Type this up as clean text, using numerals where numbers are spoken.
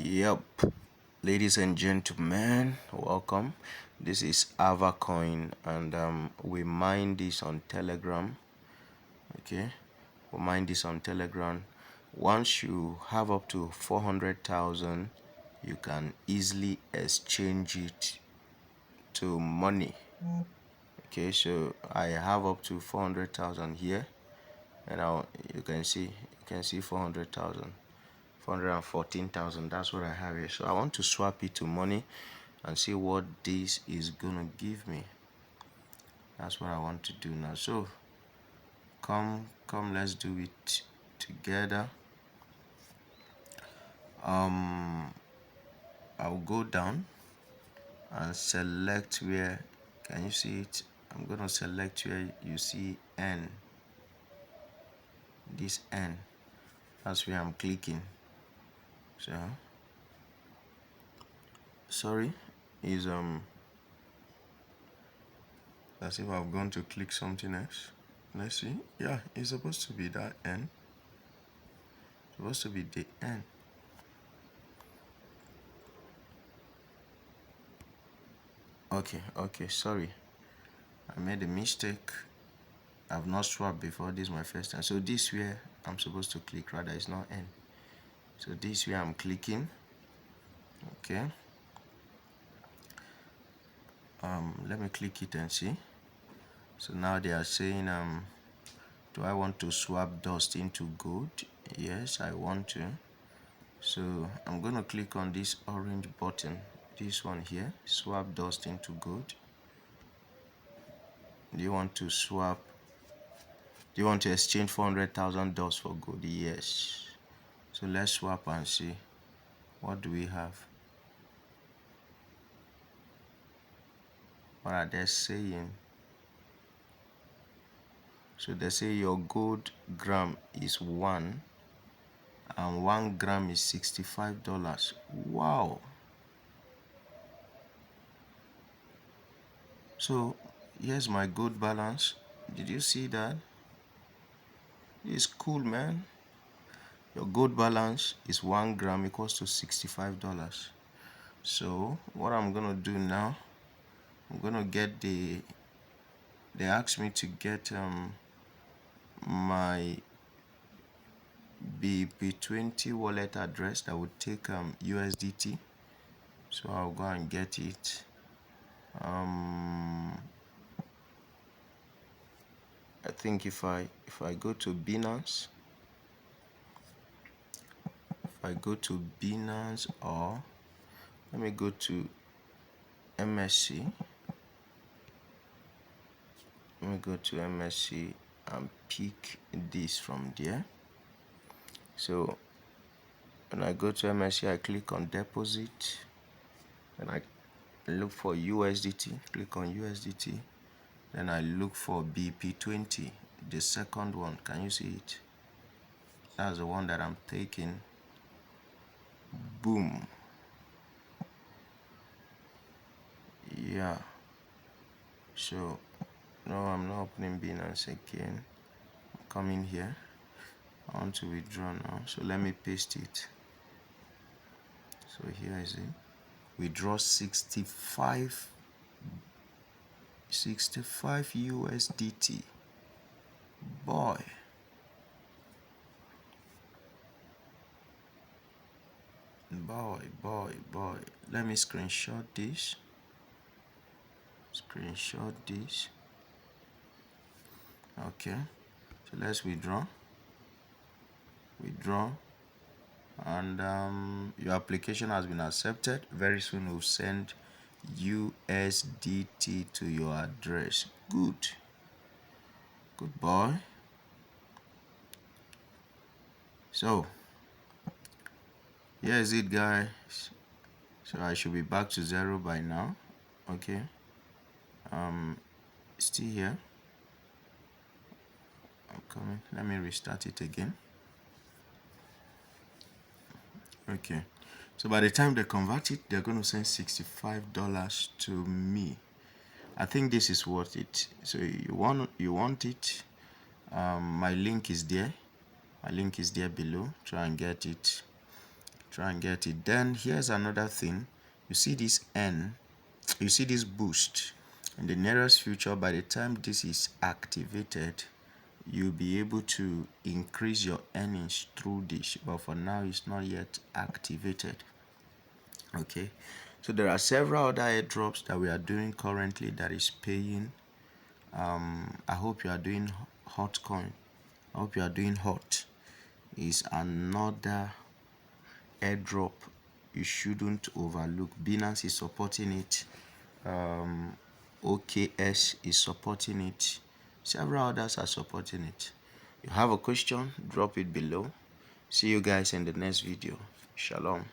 Yep, ladies and gentlemen, welcome. This is Avacoin, and we mine this on Telegram. Okay, we mine this on Telegram. Once you have up to 400,000, you can easily exchange it to money. Okay, so I have up to 400,000 here, and now you can see 400,000. 414,000. That's what I have here. So I want to swap it to money and see what this is gonna give me. That's what I want to do now. So come, let's do it together. I'll go down and select where, can you see it? I'm gonna select where you see N. This N. That's where I'm clicking. So sorry, is as if I've gone to click something else. Let's see. Yeah, it's supposed to be that N. It's supposed to be the N. Okay, sorry. I made a mistake. I've not swapped before. This is my first time. So this where I'm supposed to click, rather it's not N. So this where I'm clicking. Okay. Let me click it and see. So now they are saying do I want to swap dust into gold? Yes, I want to. So I'm gonna click on this orange button, this one here, swap dust into gold. Do you want to swap? Do you want to exchange 400,000 dust for gold? Yes. So let's swap and see. What do we have? What are they saying? So they say your gold gram is 1 and 1 gram is $65. Wow. So here's my gold balance. Did you see that? It's cool, man. Your gold balance is 1 gram equals to $65. So what I'm gonna do now, I'm gonna get they asked me to get my BP20 wallet address that would take USDT. So I'll go and get it. I think if I go to Binance, or let me go to MSC. Let me go to MSC and pick this from there. So when I go to MSC, I click on deposit and I look for USDT. Click on USDT. Then I look for BP20, the second one. Can you see it? That's the one that I'm taking. Boom. Yeah. So no, I'm not opening Binance again. I'm coming here. I want to withdraw now. So let me paste it. So here is it. Withdraw 65 USDT. Boy. Let me screenshot this. Okay, so let's withdraw, and your application has been accepted. Very soon we'll send USDT to your address. Good boy. So here is it, guys. So I should be back to 0 by now. Okay, still here. I'm coming. Let me restart it again. Okay, so by the time they convert it, they're going to send $65 to me. I think this is worth it. So you want it. My link is there. My link is there below. Try and get it. try and get it. Then here's another thing. You see this N, you see this boost. In the nearest future, by the time this is activated, you'll be able to increase your earnings through this, but for now it's not yet activated. Okay, so there are several other airdrops that we are doing currently that is paying. I hope you are doing hot coin. I hope you are doing hot. Is another airdrop you shouldn't overlook. Binance is supporting it. OKS is supporting it. Several others are supporting it. You have a question, drop it below. See you guys in the next video. Shalom.